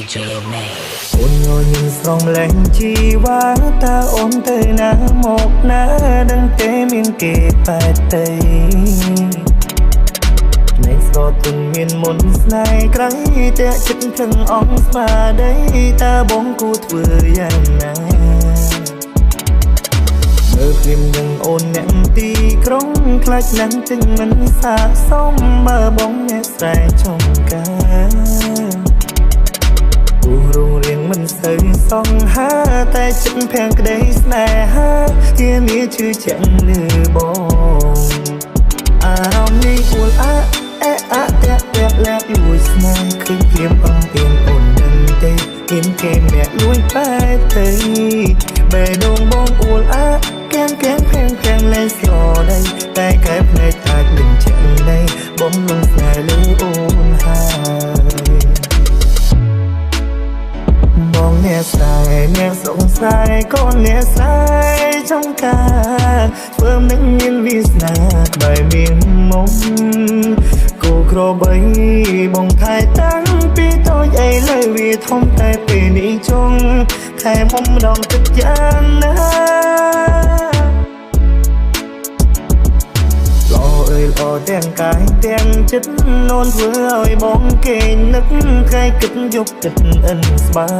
DJ May អូនងញស្រងលែងជីវ៉ាតើអូនទៅណាមកណាដឹងទេមានគេបែកទៅនៃស្រទន់មានមុនស្នេហ៍ក្រៃតែចិត្តភ្លឹងអងស្មាដីតើបងគួរធ្វើយ៉ាងណាមើលព្រាមនឹងអូនអ្នកទីក្រុងខ្លាចណាស់จึงមិនសាកសមមើលបងអ្នកស្រែចំការរងរៀងមិនសូវសងហាតែចិត្តភាំងក្តីស្នេហាជាមានឈឺជាក់លឺបងអារម្មណ៍នេះអួលអាតាក់លាក់យូរស្នេហ៍ឃើញព្រាមអំពីអូននឹងទេមានគេអ្នកលួចបែកទៅបេះដូងបងអួលអាភាំងលែងស្រដីតែកែភ្នែកអាចនឹងចាំដីបងនឹងស្នេហ៍លើអូនហើយបងអ្នកស្រីអ្នកសង្ស័យក៏អ្នកស្រីចង់ការធ្វើនឹងមានវាសនាក្បែរមានមុំគូក្របីបងថែតាំងពីតូចអីលើវាធំតែពេលនេះចង់ថែមុំម្ដងទឹកយ៉ាងណាល្អទាំងកាយទាំងចិត្តនោនធ្វើឲ្យបងគេនឹកថ្ងៃគិតយកទឹកអិនស្បែ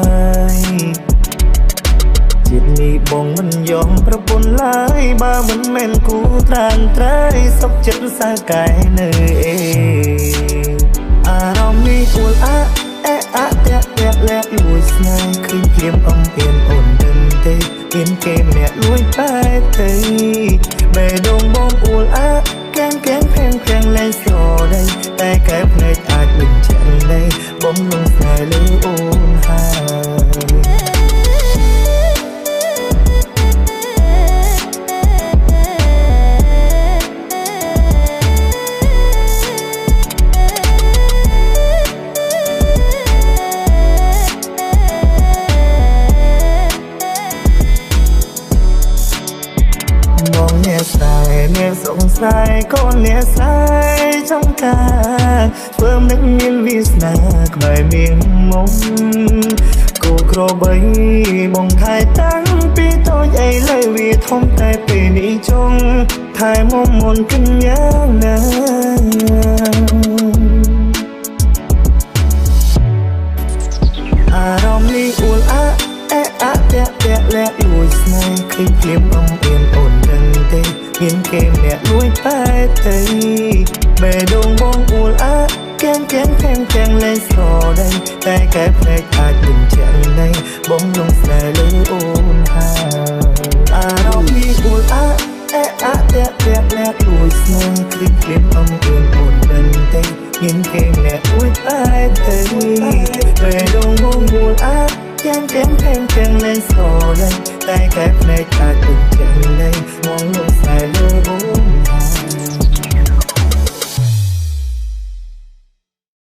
កជាតិនេះបងមិនយอมប្រពន្ធឡើយបើមិនមែនគូត្រានត្រៃសុខចិត្តសើកែនៅអារម្មណ៍នេះអួលអាតាក់លាក់លួចស្នេហ៍ឃើញព្រាមអំពីអូនដឹងទេមានគេម្នាក់លួចបែកទៅបេះដូងបងអួលអាភាំងលែងស្រដីតែកែភ្នែកអាចបញ្ជាក់ដីបងនឹងស្នេហ៍លើអូនអ្នកស្រីអ្នកសង្ស័យក៏អ្នកស្រីចង់ការធ្វើនឹងមានវាសនាក្បែរមានមុំគូក្របីបងថែតាំងពីតូចអីលើវាធំតែពេលនេះចង់ថែមុំមុនគិនយ៉ាងណាអារម្មណ៍នេះអួលអាតាក់លាក់លួចស្នេហ៍ឃើញព្រាមអំពីអូនដឹងទេមានគេម្នាក់លួចបែកទៅបេះដូងបងអួលអាភាំងលែងស្រដីតែកែភ្នែកអាចបញ្ជាក់ដីបងនឹងស្នេហ៍លើអូនហើយអារម្មណ៍នេះអួលអាតាក់លាក់លួចស្នេហ៍ឃើញព្រាមអំពីអូនដឹងទេមានគេម្នាក់លួចបែកទៅបេះដូងបងអួលអាភាំងលែងស្រដីតែកែភ្នែកអាចបញ្ជាក់ដីបង